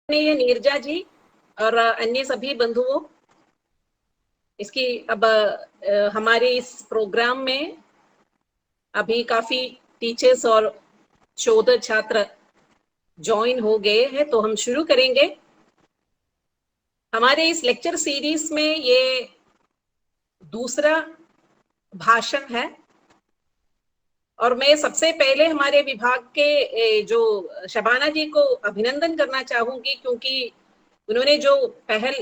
आदरणीय नीरजा जी और अन्य सभी बंधुओं, इसकी अब हमारे इस प्रोग्राम में अभी काफी टीचर्स और शोध छात्र ज्वाइन हो गए हैं, तो हम शुरू करेंगे। हमारे इस लेक्चर सीरीज में ये दूसरा भाषण है और मैं सबसे पहले हमारे विभाग के जो शबाना जी को अभिनंदन करना चाहूंगी, क्योंकि उन्होंने जो पहल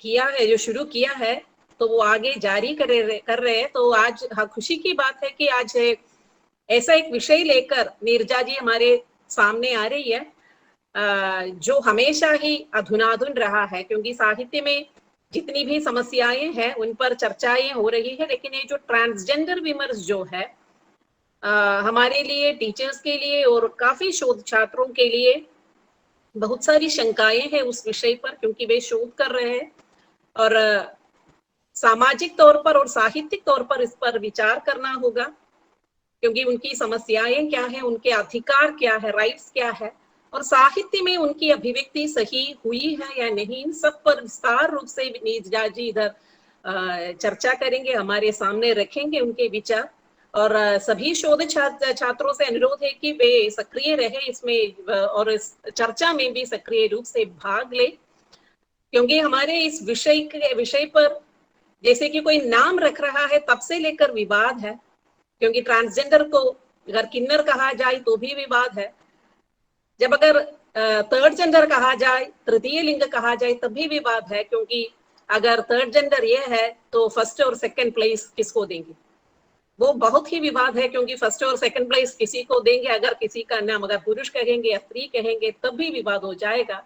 किया है, जो शुरू किया है, तो वो आगे जारी कर रहे हैं। तो आज खुशी की बात है कि आज ऐसा एक विषय लेकर नीरजा जी हमारे सामने आ रही है जो हमेशा ही अधुनाधुन रहा है, क्योंकि साहित्य में जितनी भी समस्याएं हैं उन पर चर्चाएं हो रही है, लेकिन ये जो ट्रांसजेंडर विमर्श जो है हमारे लिए, टीचर्स के लिए और काफी शोध छात्रों के लिए बहुत सारी शंकाएं हैं उस विषय पर, क्योंकि वे शोध कर रहे हैं और सामाजिक तौर पर और साहित्यिक तौर पर इस पर विचार करना होगा, क्योंकि उनकी समस्याएं क्या है, उनके अधिकार क्या है, राइट्स क्या है, और साहित्य में उनकी अभिव्यक्ति सही हुई है या नहीं, इन सब पर विस्तार रूप से नीरजा जी इधर चर्चा करेंगे, हमारे सामने रखेंगे उनके विचार। और सभी शोध छात्रों से अनुरोध है कि वे सक्रिय रहे इसमें और इस चर्चा में भी सक्रिय रूप से भाग ले, क्योंकि हमारे इस विषय पर जैसे कि कोई नाम रख रहा है तब से लेकर विवाद है, क्योंकि ट्रांसजेंडर को अगर किन्नर कहा जाए तो भी विवाद है, जब अगर थर्ड जेंडर कहा जाए, तृतीय लिंग कहा जाए, तब भी विवाद है, क्योंकि अगर थर्ड जेंडर ये है तो फर्स्ट और सेकंड प्लेस किसको देंगे, वो बहुत ही विवाद है, क्योंकि फर्स्ट और सेकंड प्लेस किसी को देंगे, अगर किसी का नाम अगर पुरुष कहेंगे या स्त्री कहेंगे तब भी विवाद हो जाएगा।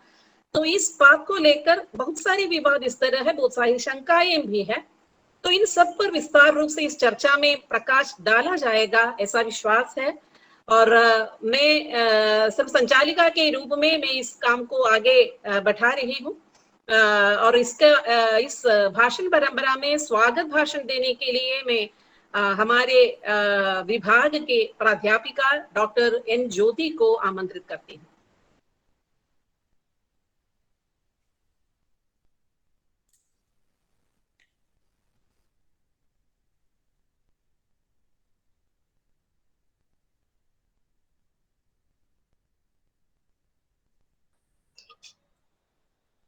तो इस बात को लेकर बहुत सारी विवाद इस तरह है, बहुत सारी शंकाएं भी है, तो इन सब पर विस्तार रूप से इस चर्चा में प्रकाश डाला जाएगा, ऐसा विश्वास है। और मैं सब संचालिका के रूप में मैं इस काम को आगे बढ़ा रही हूँ और इस भाषण परंपरा में स्वागत भाषण देने के लिए मैं हमारे विभाग के प्राध्यापिका डॉक्टर एन ज्योति को आमंत्रित करती हूँ।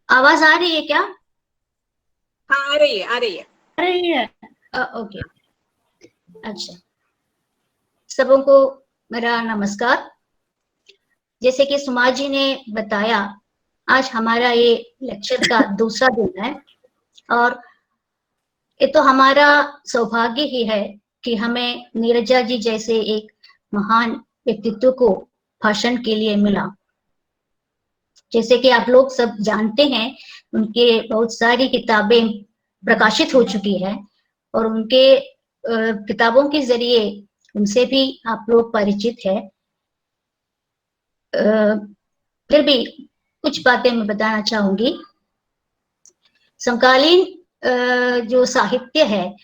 आवाज आ रही है क्या? हाँ, आ रही है, आ रही है, आ रही है। ओके, अच्छा, सबों को मेरा नमस्कार। जैसे कि सुमा जी ने बताया, आज हमारा ये लेक्चर का दूसरा दिन है और ये तो हमारा सौभाग्य ही है कि हमें नीरजा जी जैसे एक महान व्यक्तित्व को भाषण के लिए मिला। जैसे कि आप लोग सब जानते हैं, उनके बहुत सारी किताबें प्रकाशित हो चुकी है और उनके किताबों के जरिए उनसे भी आप लोग परिचित है। फिर भी कुछ बातें मैं बताना चाहूंगी। समकालीन जो साहित्य है,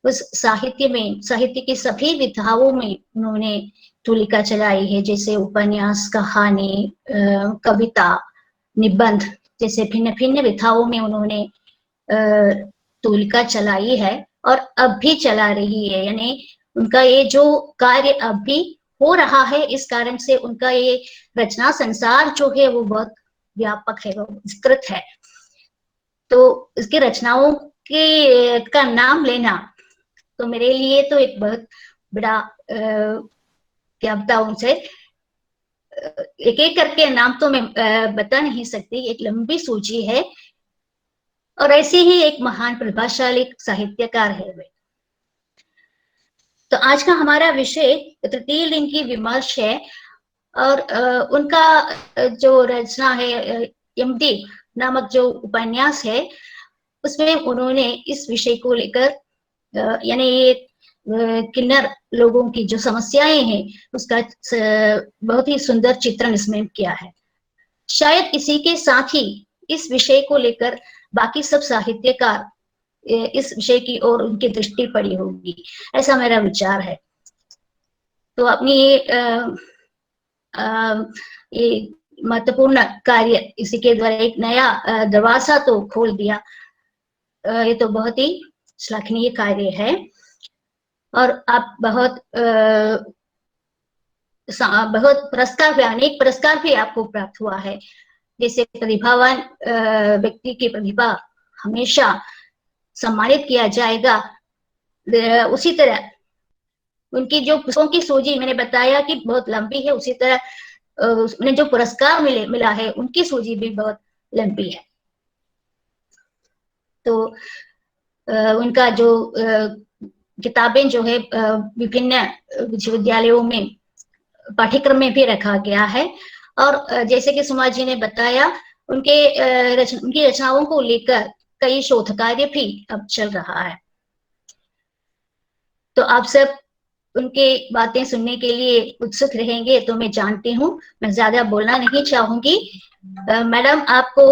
उस साहित्य में, साहित्य की सभी विधाओं में उन्होंने तूलिका चलाई है, जैसे उपन्यास, कहानी, कविता, निबंध, जैसे भिन्न भिन्न विधाओं में उन्होंने तूलिका चलाई है और अब भी चला रही है। यानी उनका ये जो कार्य अब भी हो रहा है, इस कारण से उनका ये रचना संसार जो है वो बहुत व्यापक है, वो विस्तृत है। तो इसकी रचनाओं के का नाम लेना तो मेरे लिए तो एक बहुत बड़ा क्या बताऊं उनसे, एक एक करके नाम तो मैं बता नहीं सकती, एक लंबी सूची है और ऐसे ही एक महान प्रतिभाशाली साहित्यकार है वे। तो आज का हमारा विषय तृतीय लिंग की विमर्श है और उनका जो रचना है यमदी नामक जो उपन्यास है, उसमें उन्होंने इस विषय को लेकर यानी ये किन्नर लोगों की जो समस्याएं हैं उसका बहुत ही सुंदर चित्रण इसमें किया है। शायद इसी के साथ ही इस विषय को लेकर बाकी सब साहित्यकार इस विषय की ओर उनकी दृष्टि पड़ी होगी, ऐसा मेरा विचार है। तो अपनी ये महत्वपूर्ण कार्य, इसी के द्वारा एक नया दरवाजा तो खोल दिया। ये तो बहुत ही श्लाघनीय कार्य है। और आप बहुत पुरस्कार भी, अनेक पुरस्कार भी आपको प्राप्त हुआ है। जैसे प्रतिभावान व्यक्ति की प्रतिभा हमेशा सम्मानित किया जाएगा, उसी तरह उनकी जो पुस्तकों की सूची मैंने बताया कि बहुत लंबी है, उसी तरह उन्हें जो पुरस्कार मिला है उनकी सूची भी बहुत लंबी है। तो उनका जो किताबें जो है विभिन्न विश्वविद्यालयों में पाठ्यक्रम में भी रखा गया है। और जैसे कि सुमा जी ने बताया, उनकी रचनाओं को लेकर कई शोध कार्य भी अब चल रहा है। तो आप सब उनके बातें सुनने के लिए उत्सुक रहेंगे तो मैं जानती हूँ। मैं ज्यादा बोलना नहीं चाहूंगी। मैडम, आपको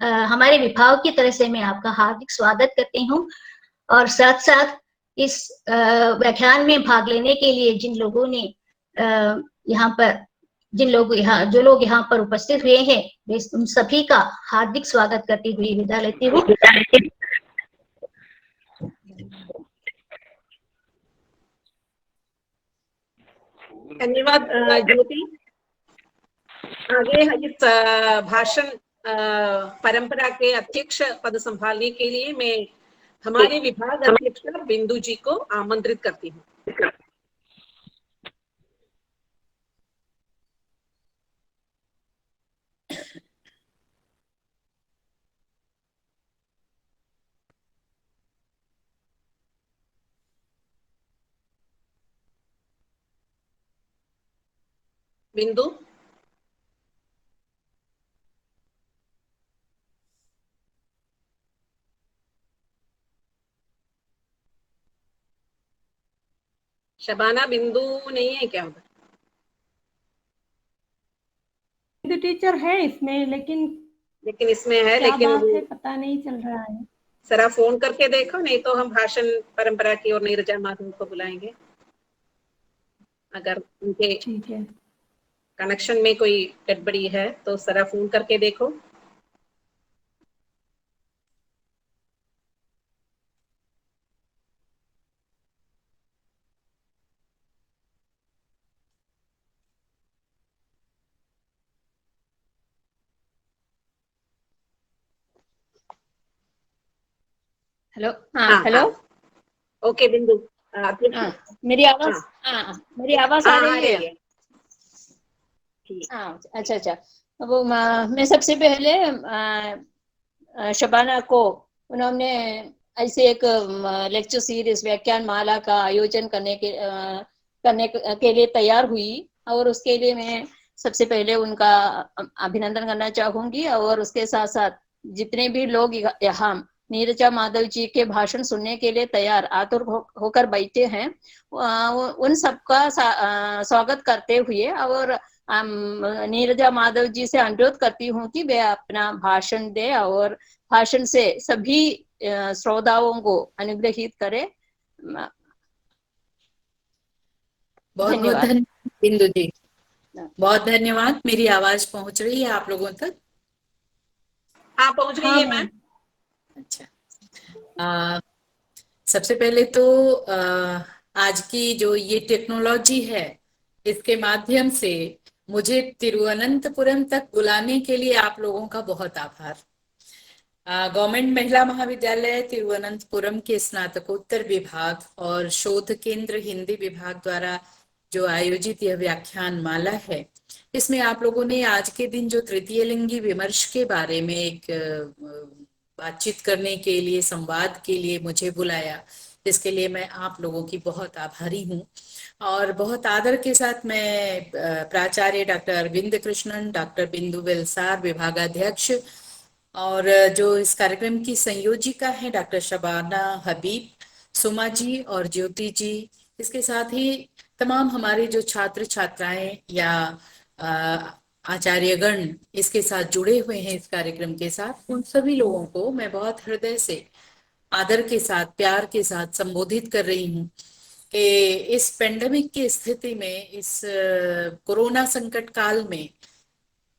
हमारे विभाग की तरफ से मैं आपका हार्दिक स्वागत करती हूँ। और साथ साथ इस व्याख्यान में भाग लेने के लिए जिन लोगों ने जो लोग यहाँ पर उपस्थित हुए हैं, मैं उन सभी का हार्दिक स्वागत करती हुई विदा लेती हूँ। धन्यवाद ज्योति। आगे इस भाषण परंपरा के अध्यक्ष पद संभालने के लिए मैं हमारे विभाग अध्यक्ष बिंदु जी को आमंत्रित करती हूँ। बिंदु। शबाना बिंदु नहीं है क्या उधर? बिंदु टीचर है इसमें, लेकिन इसमें है, क्या लेकिन बात है पता नहीं चल रहा है। जरा फोन करके देखो, नहीं तो हम भाषण परंपरा की और नीरजा माधव को बुलाएंगे। अगर उनके ठीक है, कनेक्शन में कोई गड़बड़ी है तो जरा फोन करके देखो। हेलो। हाँ, हेलो। ओके बिंदु। मेरी आवाज आ रही है? हाँ, अच्छा। वो मैं सबसे पहले शबाना को, उन्होंने ऐसे एक लेक्चर सीरीज व्याख्यान माला का आयोजन करने के लिए तैयार हुई, और उसके लिए मैं सबसे पहले उनका अभिनंदन करना चाहूंगी। और उसके साथ साथ जितने भी लोग यहाँ नीरजा माधव जी के भाषण सुनने के लिए तैयार आतुर होकर बैठे हैं, उन सबका स्वागत करते हुए और नीरजा माधव जी से अनुरोध करती हूँ कि वे अपना भाषण दे और भाषण से सभी श्रोताओं को अनुग्रहित करे। बहुत धन्यवाद बिंदु जी, बहुत धन्यवाद। मेरी आवाज पहुंच रही है आप लोगों तक? हाँ, पहुंच रही है मैम। अच्छा, सबसे पहले तो आज की जो ये टेक्नोलॉजी है, इसके माध्यम से मुझे तिरुवनंतपुरम तक बुलाने के लिए आप लोगों का बहुत आभार। गवर्नमेंट महिला महाविद्यालय तिरुवनंतपुरम के स्नातकोत्तर विभाग और शोध केंद्र हिंदी विभाग द्वारा जो आयोजित यह व्याख्यान माला है, इसमें आप लोगों ने आज के दिन जो तृतीय लिंगी विमर्श के बारे में एक बातचीत करने के लिए, संवाद के लिए मुझे बुलाया, इसके लिए मैं आप लोगों की बहुत आभारी हूँ। और बहुत आदर के साथ मैं प्राचार्य डॉक्टर अरविंद कृष्णन, डॉक्टर बिंदु वेलसार विभागाध्यक्ष, और जो इस कार्यक्रम की संयोजिका है डॉक्टर शबाना हबीब, सुमा जी और ज्योति जी, इसके साथ ही तमाम हमारे जो छात्र छात्राएं या आचार्यगण इसके साथ जुड़े हुए हैं इस कार्यक्रम के साथ, उन सभी लोगों को मैं बहुत हृदय से आदर के साथ, प्यार के साथ संबोधित कर रही हूँ कि इस पेंडेमिक की स्थिति में, इस कोरोना संकट काल में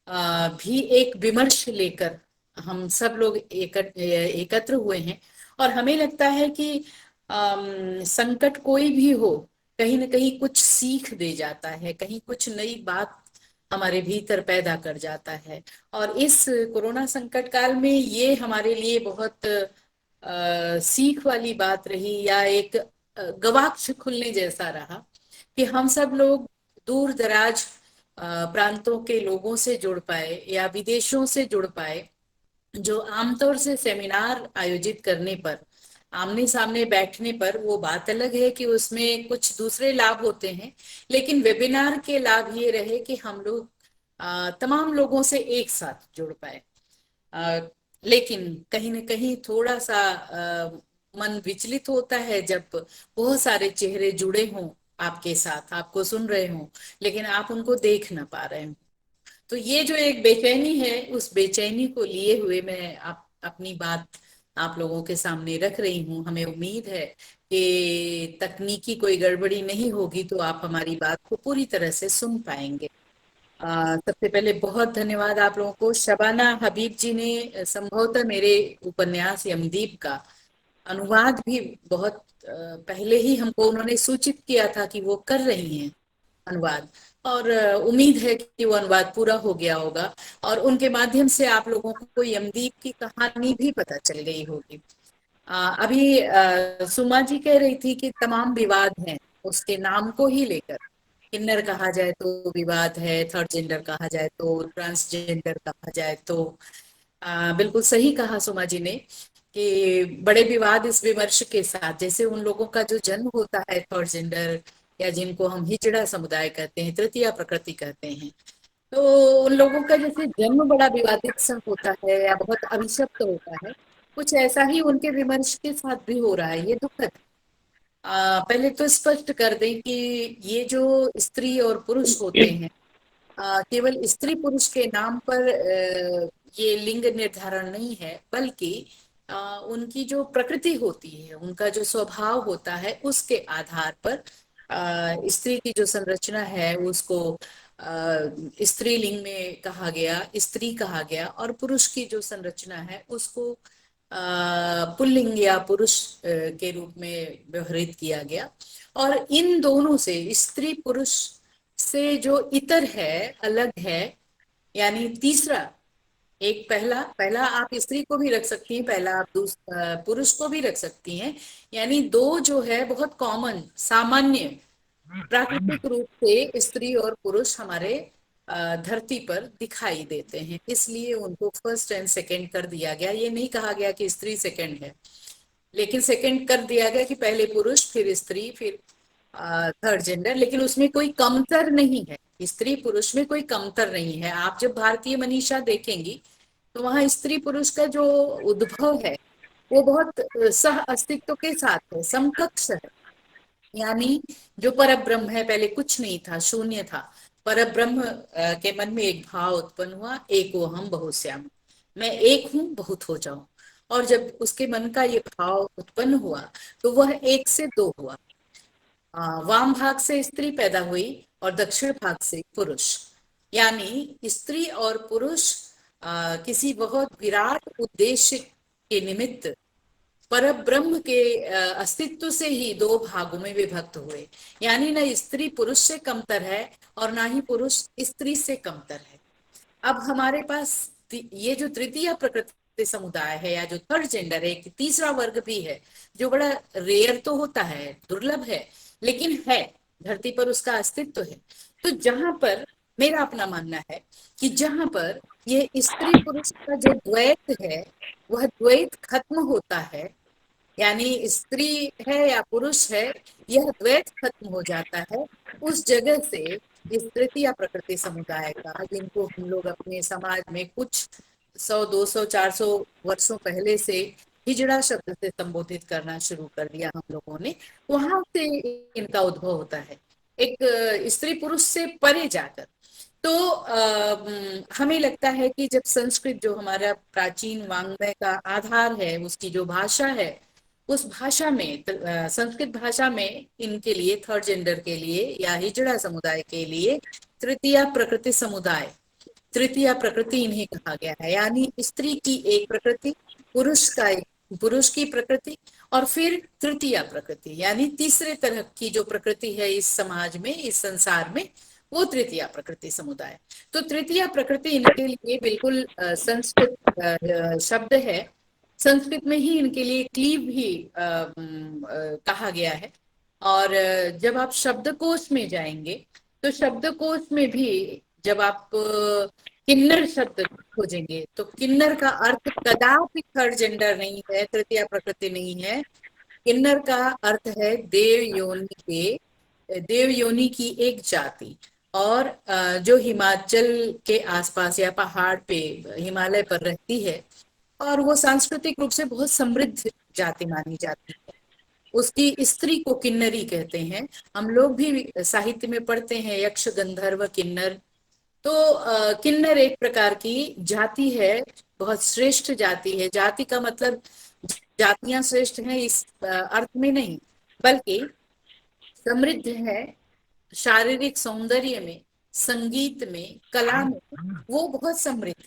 भी एक विमर्श लेकर हम सब लोग एकत्र हुए हैं। और हमें लगता है कि संकट कोई भी हो, कहीं ना कहीं कुछ सीख दे जाता है, कहीं कुछ नई बात हमारे भीतर पैदा कर जाता है। और इस कोरोना संकट काल में ये हमारे लिए बहुत सीख वाली बात रही, या एक गवाक्ष खुलने जैसा रहा कि हम सब लोग दूर दराज प्रांतों के लोगों से जुड़ पाए या विदेशों से जुड़ पाए, जो आमतौर से सेमिनार आयोजित करने पर, आमने सामने बैठने पर वो बात अलग है कि उसमें कुछ दूसरे लाभ होते हैं, लेकिन वेबिनार के लाभ ये रहे कि हम लोग तमाम लोगों से एक साथ जुड़ पाए। लेकिन कहीं ना कहीं थोड़ा सा मन विचलित होता है जब बहुत सारे चेहरे जुड़े हों आपके साथ, आपको सुन रहे हों, लेकिन आप उनको देख ना पा रहे हों। तो ये जो एक बेचैनी है, उस बेचैनी को लिए हुए मैं अपनी बात आप लोगों के सामने रख रही हूँ। हमें उम्मीद है कि तकनीकी कोई गड़बड़ी नहीं होगी, तो आप हमारी बात को पूरी तरह से सुन पाएंगे। सबसे पहले बहुत धन्यवाद आप लोगों को। शबाना हबीब जी ने संभवतः मेरे उपन्यास यमदीप का अनुवाद भी बहुत पहले ही हमको उन्होंने सूचित किया था कि वो कर रही हैं अनुवाद, और उम्मीद है कि वो अनुवाद पूरा हो गया होगा और उनके माध्यम से आप लोगों को यमदीप की कहानी भी पता चल गई होगी। अभी सुमा जी कह रही थी कि तमाम विवाद हैं उसके नाम को ही लेकर, किन्नर कहा जाए तो विवाद है, थर्ड जेंडर कहा जाए तो, ट्रांसजेंडर कहा जाए तो। बिल्कुल सही कहा सुमा जी ने कि बड़े विवाद इस विमर्श के साथ, जैसे उन लोगों का जो जन्म होता है थर्ड जेंडर, या जिनको हम हिजड़ा समुदाय कहते हैं, तृतीया प्रकृति कहते हैं, तो उन लोगों का जैसे जन्म बड़ा विवादित सा होता है या बहुत अभिशप्त होता है, कुछ ऐसा ही उनके विमर्श के साथ भी हो रहा है। ये दुखद। पहले तो स्पष्ट कर दें कि ये जो स्त्री और पुरुष होते हैं, केवल स्त्री पुरुष के नाम पर ये लिंग निर्धारण नहीं है, बल्कि उनकी जो प्रकृति होती है, उनका जो स्वभाव होता है, उसके आधार पर स्त्री की जो संरचना है उसको स्त्रीलिंग में कहा गया, स्त्री कहा गया, और पुरुष की जो संरचना है उसको पुल्लिंग या पुरुष के रूप में व्यवहृत किया गया। और इन दोनों से, स्त्री पुरुष से जो इतर है, अलग है, यानी तीसरा, एक पहला आप स्त्री को भी रख सकती हैं, पहला आप पुरुष को भी रख सकती हैं, यानी दो जो है बहुत कॉमन, सामान्य, प्राकृतिक रूप से स्त्री और पुरुष हमारे धरती पर दिखाई देते हैं, इसलिए उनको फर्स्ट एंड सेकंड कर दिया गया। ये नहीं कहा गया कि स्त्री सेकंड है, लेकिन सेकंड कर दिया गया कि पहले पुरुष, फिर स्त्री, फिर थर्ड जेंडर, लेकिन उसमें कोई कमतर नहीं है, स्त्री पुरुष में कोई कमतर नहीं है। आप जब भारतीय मनीषा देखेंगी तो वहां स्त्री पुरुष का जो उद्भव है वो बहुत सह अस्तित्व के साथ है, समकक्ष है। यानी जो परब्रह्म है, पहले कुछ नहीं था, शून्य था, परब्रह्म के मन में एक भाव उत्पन्न हुआ, एको हम बहुश्याम, मैं एक हूं बहुत हो जाऊं। और जब उसके मन का ये भाव उत्पन्न हुआ तो वह एक से दो हुआ, वाम भाग से स्त्री पैदा हुई और दक्षिण भाग से पुरुष, यानी स्त्री और पुरुष किसी बहुत विराट उद्देश्य के निमित्त परब्रह्म के अस्तित्व से ही दो भागों में विभक्त हुए, यानी ना स्त्री पुरुष से कमतर है और ना ही पुरुष स्त्री से कमतर है। अब हमारे पास ये जो तृतीय प्रकृति समुदाय है, या जो थर्ड जेंडर है, एक तीसरा वर्ग भी है, जो बड़ा रेयर तो होता है, दुर्लभ है, लेकिन है, धरती पर उसका अस्तित्व है। तो जहां पर मेरा अपना मानना है कि जहां पर ये स्त्री पुरुष का जो द्वैत है वह द्वैत खत्म होता है, यानी स्त्री है या पुरुष है, यह द्वैत खत्म हो जाता है, उस जगह से इस तृतीय प्रकृति समुदाय का, जिनको हम लोग अपने समाज में कुछ 100, 200, 400 वर्षों पहले से हिजड़ा शब्द से संबोधित करना शुरू कर दिया हम लोगों ने, वहां से इनका उद्भव होता है, एक स्त्री पुरुष से परे जाकर। तो हमें लगता है कि जब संस्कृत, जो हमारा प्राचीन वाङ्मय का आधार है, उसकी जो भाषा है, उस भाषा में, संस्कृत भाषा में, इनके लिए, थर्ड जेंडर के लिए या हिजड़ा समुदाय के लिए तृतीय प्रकृति समुदाय तृतीया प्रकृति इन्हें कहा गया है। यानी स्त्री की एक प्रकृति, पुरुष की प्रकृति, और फिर तृतीया प्रकृति यानी तीसरे तरह की जो प्रकृति है इस समाज में, इस संसार में, वो तृतीया प्रकृति समुदाय। तो तृतीया प्रकृति इनके लिए बिल्कुल संस्कृत शब्द है। संस्कृत में ही इनके लिए क्लीव भी कहा गया है। और जब आप शब्दकोश में जाएंगे तो शब्दकोश में भी जब आप किन्नर शब्द खोजेंगे तो किन्नर का अर्थ कदापि थर्ड जेंडर नहीं है, तृतीया प्रकृति नहीं है। किन्नर का अर्थ है देव योनि की एक जाति। और जो हिमाचल के आसपास या पहाड़ पे, हिमालय पर रहती है, और वो सांस्कृतिक रूप से बहुत समृद्ध जाति मानी जाती है। उसकी स्त्री को किन्नरी कहते हैं। हम लोग भी साहित्य में पढ़ते हैं यक्ष, गंधर्व, किन्नर। तो किन्नर एक प्रकार की जाति है, बहुत श्रेष्ठ जाति है। जाति का मतलब जातियां श्रेष्ठ हैं इस अर्थ में नहीं, बल्कि समृद्ध है शारीरिक सौंदर्य में, संगीत में, कला में, वो बहुत समृद्ध।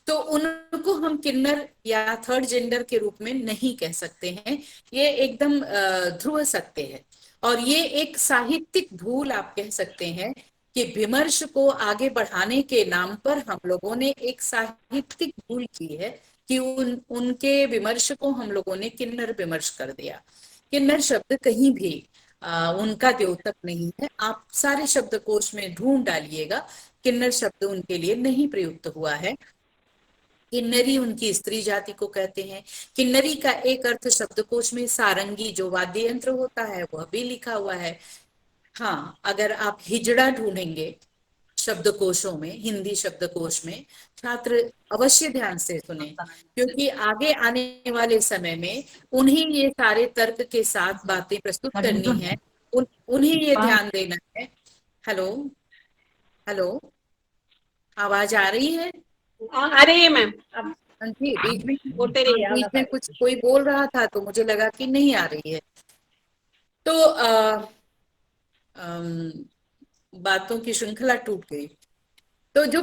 तो उनको हम किन्नर या थर्ड जेंडर के रूप में नहीं कह सकते हैं। ये एकदम ध्रुव सत्य है। और ये एक साहित्यिक भूल आप कह सकते हैं कि विमर्श को आगे बढ़ाने के नाम पर हम लोगों ने एक साहित्यिक भूल की है कि उनके विमर्श को हम लोगों ने किन्नर विमर्श कर दिया। किन्नर शब्द कहीं भी उनका द्योतक नहीं है। आप सारे शब्दकोश में ढूंढ डालिएगा, किन्नर शब्द उनके लिए नहीं प्रयुक्त हुआ है। किन्नरी उनकी स्त्री जाति को कहते हैं। किन्नरी का एक अर्थ शब्दकोश में सारंगी जो वाद्य यंत्र होता है वह भी लिखा हुआ है। हाँ, अगर आप हिजड़ा ढूंढेंगे शब्दकोशों में, हिंदी शब्दकोश में, छात्र अवश्य ध्यान से सुने, क्योंकि आगे आने वाले समय में उन्हें ये सारे तर्क के साथ बातें प्रस्तुत करनी है। उन्हें ये ध्यान देना है। हेलो हेलो, आवाज आ रही है? आ रही है मैम। जी, बोलते रहिए। बीच में कुछ कोई बोल रहा था तो मुझे लगा कि नहीं आ रही है। तो बातों की श्रृंखला टूट गई। तो जो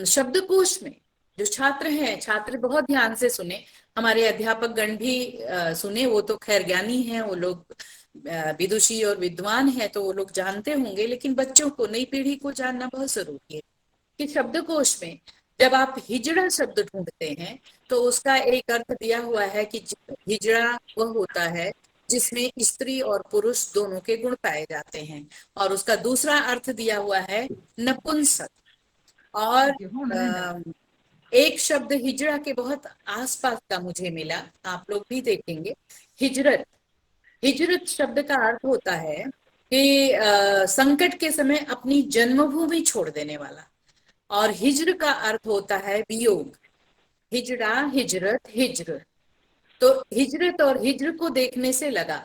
शब्दकोश में जो छात्र हैं, छात्र बहुत ध्यान से सुने, हमारे अध्यापक गण भी सुने। वो तो खैर ज्ञानी हैं, वो लोग विदुषी और विद्वान हैं, तो वो लोग जानते होंगे। लेकिन बच्चों को, नई पीढ़ी को जानना बहुत जरूरी है कि शब्दकोश में जब आप हिजड़ा शब्द ढूंढते हैं तो उसका एक अर्थ दिया हुआ है कि हिजड़ा वह होता है जिसमें स्त्री और पुरुष दोनों के गुण पाए जाते हैं। और उसका दूसरा अर्थ दिया हुआ है नपुंसक। और एक शब्द हिजड़ा के बहुत आसपास का मुझे मिला, आप लोग भी देखेंगे, हिजरत। हिजरत शब्द का अर्थ होता है कि संकट के समय अपनी जन्मभूमि छोड़ देने वाला। और हिज्र का अर्थ होता है वियोग। हिजड़ा, हिजरत, हिज्र। तो हिजरत और हिज्र को देखने से लगा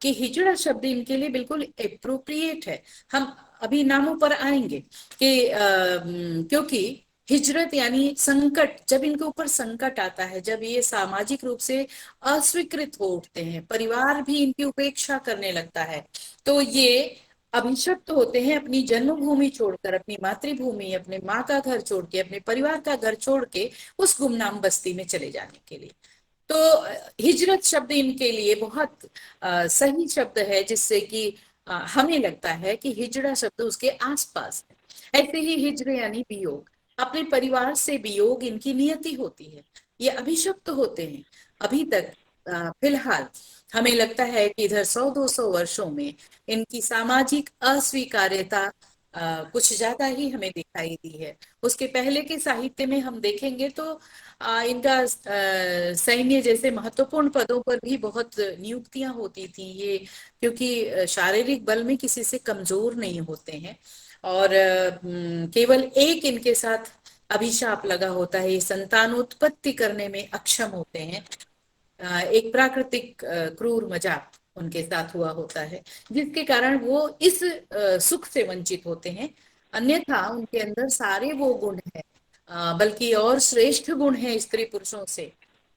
कि हिजड़ा शब्द इनके लिए बिल्कुल एप्रोप्रिएट है। हम अभी नामों पर आएंगे कि क्योंकि हिजरत यानी संकट, जब इनके ऊपर संकट आता है, जब ये सामाजिक रूप से अस्वीकृत हो उठते हैं, परिवार भी इनकी उपेक्षा करने लगता है, तो ये अभिशप्त होते हैं अपनी जन्मभूमि छोड़कर, अपनी मातृभूमि, अपने माँ का घर छोड़ के, अपने परिवार का घर छोड़ के उस गुमनाम बस्ती में चले जाने के लिए। तो हिजरत शब्द इनके लिए बहुत सही शब्द है, जिससे कि हमें लगता है कि हिजड़ा शब्द उसके आसपास है। ऐसे ही हिजर यानी वियोग, अपने परिवार से वियोग इनकी नियति होती है। ये अभिशप्त होते हैं। अभी तक फिलहाल हमें लगता है कि इधर 100-200 वर्षों में इनकी सामाजिक अस्वीकार्यता कुछ ज्यादा ही हमें दिखाई दी है। उसके पहले के साहित्य में हम देखेंगे तो इनका सैन्य जैसे महत्वपूर्ण पदों पर भी बहुत नियुक्तियां होती थी ये, क्योंकि शारीरिक बल में किसी से कमजोर नहीं होते हैं। और केवल एक इनके साथ अभिशाप लगा होता है, ये संतानोत्पत्ति करने में अक्षम होते हैं। एक प्राकृतिक क्रूर मजाक उनके साथ हुआ होता है, जिसके कारण वो इस सुख से वंचित होते हैं। अन्यथा उनके अंदर सारे वो गुण हैं, बल्कि और श्रेष्ठ गुण हैं स्त्री पुरुषों से,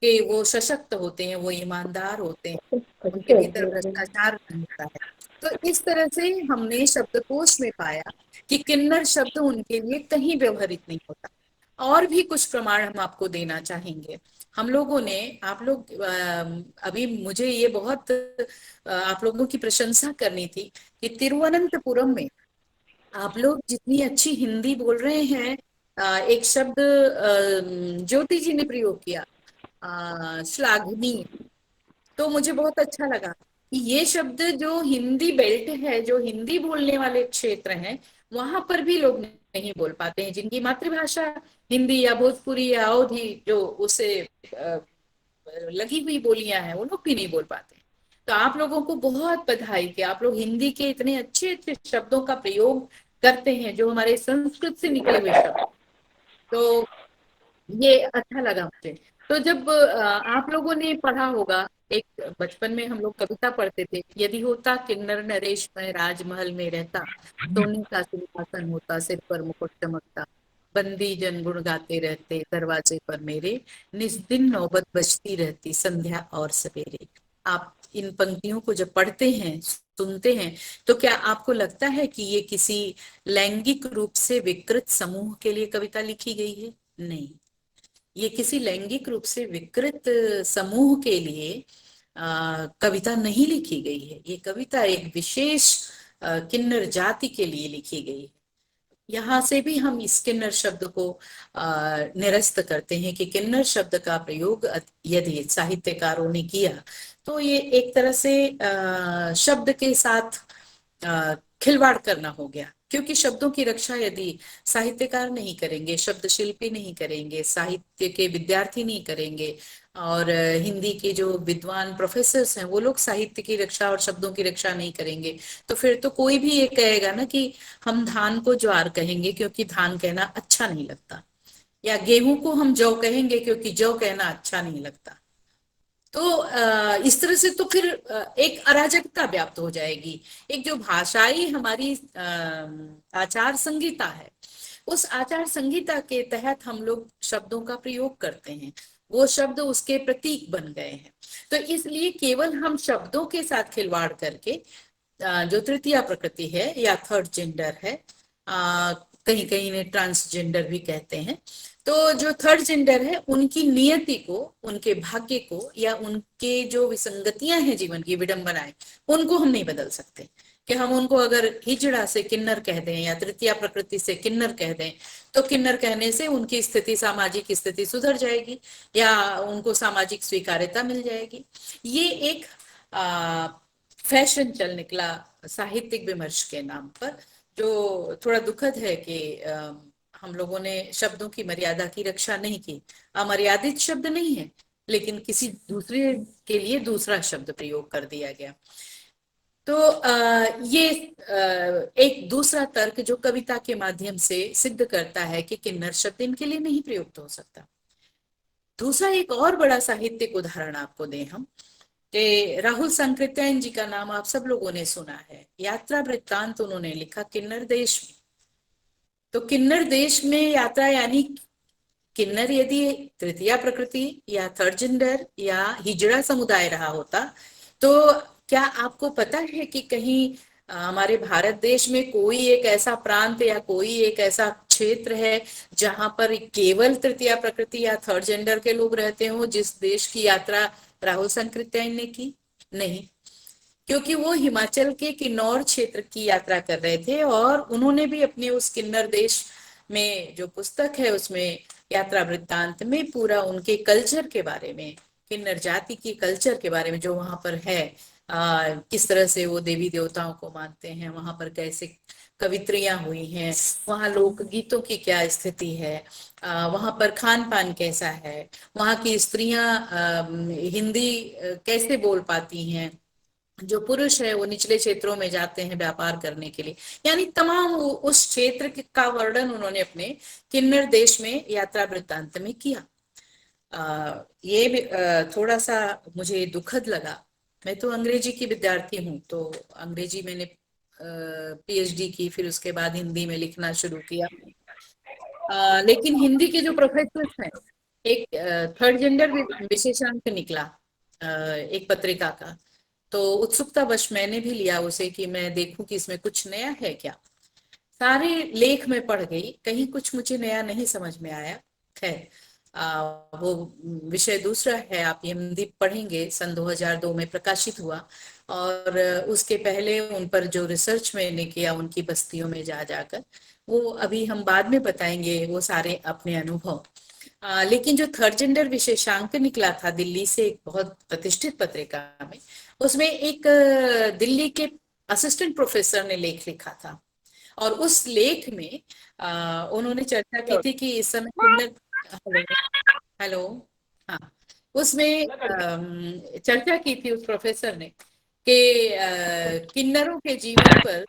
कि वो सशक्त होते हैं, वो ईमानदार होते हैं, उनके भीतर भ्रष्टाचार नहीं होता है। तो इस तरह से हमने शब्दकोश में पाया कि किन्नर शब्द उनके लिए कहीं व्यवहारित नहीं होता। और भी कुछ प्रमाण हम आपको देना चाहेंगे। हम लोगों ने, आप लोग अभी मुझे ये बहुत आप लोगों की प्रशंसा करनी थी कि तिरुवनंतपुरम में आप लोग जितनी अच्छी हिंदी बोल रहे हैं। एक शब्द ज्योति जी ने प्रयोग किया, श्लाघनीय। तो मुझे बहुत अच्छा लगा कि ये शब्द जो हिंदी बेल्ट है, जो हिंदी बोलने वाले क्षेत्र हैं, वहां पर भी लोग नहीं बोल पाते हैं। जिनकी मातृभाषा हिंदी या भोजपुरी या अवधी जो उसे लगी हुई बोलियां हैं, वो लोग भी नहीं बोल पाते। तो आप लोगों को बहुत बधाई कि आप लोग हिंदी के इतने अच्छे अच्छे शब्दों का प्रयोग करते हैं, जो हमारे संस्कृत से निकले हुए शब्द। तो ये अच्छा लगा मुझे। तो जब आप लोगों ने पढ़ा होगा, एक बचपन में हम लोग कविता पढ़ते थे, यदि होता किन्नर नरेश में राजमहल में रहता, सोने का सिंहासन होता, सिर पर मुकुट चमकता, बंदी जन गुण गाते रहते दरवाजे पर मेरे, निस दिन नौबत बजती रहती संध्या और सवेरे। आप इन पंक्तियों को जब पढ़ते हैं, सुनते हैं, तो क्या आपको लगता है कि ये किसी लैंगिक रूप से विकृत समूह के लिए कविता लिखी गई है? नहीं, ये किसी लैंगिक रूप से विकृत समूह के लिए कविता नहीं लिखी गई है। ये कविता एक विशेष किन्नर जाति के लिए लिखी गई है। यहाँ से भी हम इस किन्नर शब्द को निरस्त करते हैं कि किन्नर शब्द का प्रयोग यदि साहित्यकारों ने किया तो ये एक तरह से शब्द के साथ खिलवाड़ करना हो गया। क्योंकि शब्दों की रक्षा यदि साहित्यकार नहीं करेंगे, शब्द शिल्पी नहीं करेंगे, साहित्य के विद्यार्थी नहीं करेंगे, और हिंदी के जो विद्वान प्रोफेसर्स हैं वो लोग साहित्य की रक्षा और शब्दों की रक्षा नहीं करेंगे, तो फिर तो कोई भी ये कहेगा ना कि हम धान को ज्वार कहेंगे क्योंकि धान कहना अच्छा नहीं लगता, या गेहूं को हम जौ कहेंगे क्योंकि जौ कहना अच्छा नहीं लगता। तो इस तरह से तो फिर एक अराजकता व्याप्त हो जाएगी। एक जो भाषाई हमारी आचार संहिता है, उस आचार संहिता के तहत हम लोग शब्दों का प्रयोग करते हैं, वो शब्द उसके प्रतीक बन गए हैं। तो इसलिए केवल हम शब्दों के साथ खिलवाड़ करके जो तृतीया प्रकृति है या थर्ड जेंडर है, कहीं कहीं ने ट्रांसजेंडर भी कहते हैं, तो जो थर्ड जेंडर है उनकी नियति को, उनके भाग्य को, या उनके जो विसंगतियां हैं जीवन की, विडंबनाएं, उनको हम नहीं बदल सकते। कि हम उनको अगर हिजड़ा से किन्नर कह दें या तृतीया प्रकृति से किन्नर कह दें, तो किन्नर कहने से उनकी स्थिति, सामाजिक स्थिति सुधर जाएगी या उनको सामाजिक स्वीकार्यता मिल जाएगी। ये एक फैशन चल निकला साहित्यिक विमर्श के नाम पर, जो थोड़ा दुखद है कि हम लोगों ने शब्दों की मर्यादा की रक्षा नहीं की। अमर्यादित शब्द नहीं है, लेकिन किसी दूसरे के लिए दूसरा शब्द प्रयोग कर दिया गया। तो ये एक दूसरा तर्क जो कविता के माध्यम से सिद्ध करता है कि किन्नर शब्द इनके लिए नहीं प्रयुक्त हो सकता। दूसरा एक और बड़ा साहित्यिक उदाहरण आपको दें हम, कि राहुल संकृत्यायन जी का नाम आप सब लोगों ने सुना है। यात्रा वृत्तांत उन्होंने लिखा किन्नर देश में। तो किन्नर देश में यात्रा, यानी किन्नर यदि तृतीया प्रकृति या थर्ड जेंडर या हिजड़ा समुदाय रहा होता, तो क्या आपको पता है कि कहीं हमारे भारत देश में कोई एक ऐसा प्रांत या कोई एक ऐसा क्षेत्र है जहां पर केवल तृतीया प्रकृति या थर्ड जेंडर के लोग रहते हो, जिस देश की यात्रा राहुल संकृत्यायन ने की? नहीं, क्योंकि वो हिमाचल के किन्नौर क्षेत्र की यात्रा कर रहे थे और उन्होंने भी अपने उस किन्नर देश में जो पुस्तक है उसमें यात्रा वृत्तांत में पूरा उनके कल्चर के बारे में, किन्नर जाति की कल्चर के बारे में जो वहां पर है, किस तरह से वो देवी देवताओं को मानते हैं, वहां पर कैसे कवित्रियां हुई हैं, वहां लोकगीतों की क्या स्थिति है, वहां पर खान पान कैसा है, वहां की स्त्रियां हिंदी कैसे बोल पाती हैं, जो पुरुष है वो निचले क्षेत्रों में जाते हैं व्यापार करने के लिए, यानी तमाम उस क्षेत्र का वर्णन उन्होंने अपने किन्नर देश में यात्रा वृत्तांत में किया। ये भी थोड़ा सा मुझे दुखद लगा। मैं तो अंग्रेजी की विद्यार्थी हूँ, तो अंग्रेजी मैंने पीएचडी की, फिर उसके बाद हिंदी में लिखना शुरू किया। लेकिन हिंदी के जो प्रोफेसर्स हैं, एक थर्ड जेंडर विशेषांक निकला एक पत्रिका का, तो उत्सुकतावश मैंने भी लिया उसे कि मैं देखूं कि इसमें कुछ नया है क्या। सारे लेख में पढ़ गई, कहीं कुछ मुझे नया नहीं समझ में आया। खैर, वो विषय दूसरा है, आप यमदीप पढ़ेंगे, सन 2002 में प्रकाशित हुआ। और उसके पहले उन पर जो रिसर्च मैंने किया उनकी बस्तियों में जा जाकर, वो अभी हम बाद में बताएंगे वो सारे अपने अनुभव। लेकिन जो थर्ड जेंडर विशेषांक निकला था दिल्ली से एक बहुत प्रतिष्ठित पत्रिका में, उसमें एक दिल्ली के असिस्टेंट प्रोफेसर ने लेख लिखा था। और उस लेख में उन्होंने चर्चा की थी कि इस समय हेलो हेलो, हाँ, उसमें चर्चा की थी उस प्रोफेसर ने कि किन्नरों के जीवन पर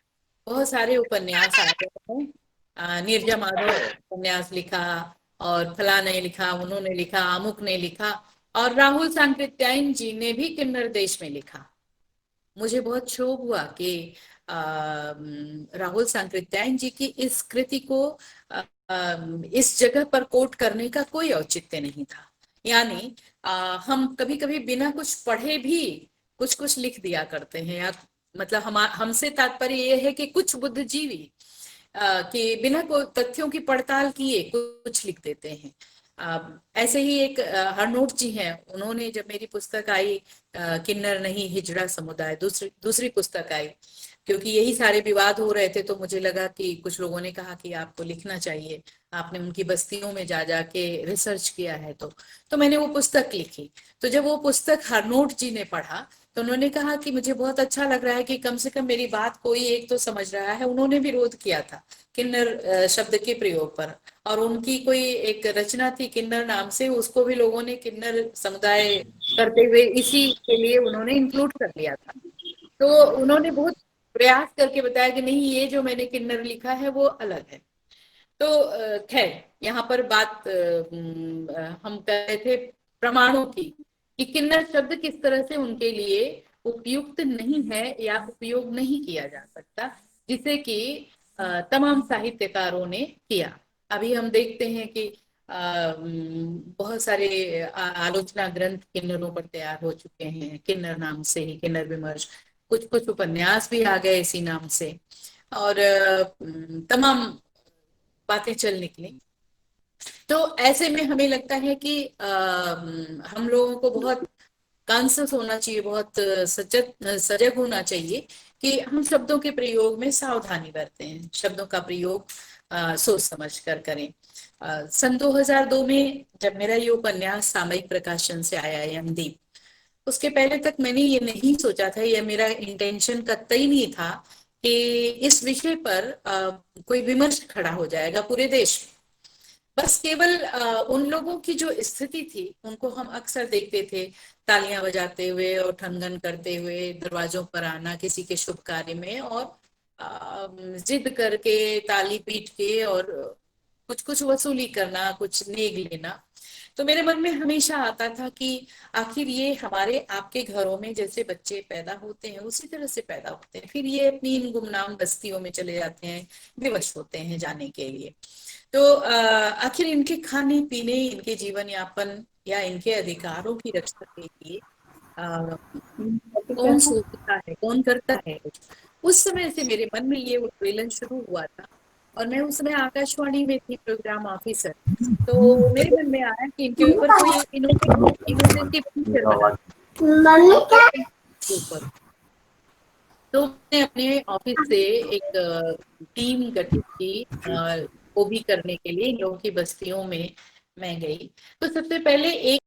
बहुत सारे उपन्यास आ गए हैं। नीरजा माधव उपन्यास लिखा, और फला ने लिखा, उन्होंने लिखा, अमुक ने लिखा, और राहुल सांकृत्यायन जी ने भी किन्नर देश में लिखा। मुझे बहुत क्षोभ हुआ कि राहुल सांकृत्यायन जी की इस कृति को इस जगह पर कोट करने का कोई औचित्य नहीं था। यानी हम कभी कभी बिना कुछ पढ़े भी कुछ कुछ लिख दिया करते हैं, या मतलब हमसे तात्पर्य यह है कि कुछ बुद्धिजीवी कि बिना कोई तथ्यों की पड़ताल किए कुछ लिख देते हैं। ऐसे ही एक हरनोट जी हैं, उन्होंने जब मेरी पुस्तक आई किन्नर नहीं हिजड़ा समुदाय, दूसरी पुस्तक आई, क्योंकि यही सारे विवाद हो रहे थे, तो मुझे लगा कि कुछ लोगों ने कहा कि आपको लिखना चाहिए, आपने उनकी बस्तियों में जा जाके रिसर्च किया है। तो मैंने वो पुस्तक लिखी। तो जब वो पुस्तक हरनोट जी ने पढ़ा तो उन्होंने कहा कि मुझे बहुत अच्छा लग रहा है कि कम से कम मेरी बात कोई एक तो समझ रहा है। उन्होंने विरोध किया था किन्नर शब्द के प्रयोग पर, और उनकी कोई एक रचना थी किन्नर नाम से, उसको भी लोगों ने किन्नर समुदाय करते हुए इसी के लिए उन्होंने इंक्लूड कर लिया था। तो उन्होंने बहुत प्रयास करके बताया कि नहीं, ये जो मैंने किन्नर लिखा है वो अलग है। तो खैर, यहाँ पर बात हम कर रहे थे प्रमाणों की, कि किन्नर शब्द किस तरह से उनके लिए उपयुक्त नहीं है या उपयोग नहीं किया जा सकता, जिसे कि तमाम साहित्यकारों ने किया। अभी हम देखते हैं कि बहुत सारे आलोचना ग्रंथ किन्नरों पर तैयार हो चुके हैं, किन्नर नाम से ही, किन्नर विमर्श, कुछ कुछ उपन्यास भी आ गए इसी नाम से, और तमाम बातें चल निकली। तो ऐसे में हमें लगता है कि हम लोगों को बहुत कॉन्शियस होना चाहिए, बहुत सजग होना चाहिए कि हम शब्दों के प्रयोग में सावधानी बरतें, शब्दों का प्रयोग सोच समझ कर करें। सन 2002 में जब मेरा ये उपन्यास सामयिक प्रकाशन से आया यमदीप, उसके पहले तक मैंने ये नहीं सोचा था, यह मेरा इंटेंशन कतई नहीं था कि इस विषय पर कोई विमर्श खड़ा हो जाएगा पूरे देश में। बस केवल उन लोगों की जो स्थिति थी उनको हम अक्सर देखते थे तालियां बजाते हुए और ठनगन करते हुए दरवाजों पर आना किसी के शुभ कार्य में, और जिद करके ताली पीट के और कुछ कुछ वसूली करना, कुछ नेग लेना। तो मेरे मन में हमेशा आता था कि आखिर ये हमारे आपके घरों में जैसे बच्चे पैदा होते हैं उसी तरह से पैदा होते हैं, फिर ये अपनी इन गुमनाम बस्तियों में चले जाते हैं, विवश होते हैं जाने के लिए। तो आखिर इनके खाने पीने, इनके जीवन यापन या इनके अधिकारों की रक्षा के लिए कौन सोचता है, कौन करता है? उस समय से मेरे मन में ये उद्वेलन शुरू हुआ था, और मैं उस समय आकाशवाणी में थी, प्रोग्राम ऑफिसर। तो मेरे मन में आया कि इनके ऊपर कोई इनोवेटिव फीचर बना ऊपर। तो मैंने अपने ऑफिस से एक टीम गठित की वो भी करने के लिए, इन लोगों की बस्तियों में मैं गई। तो सबसे पहले एक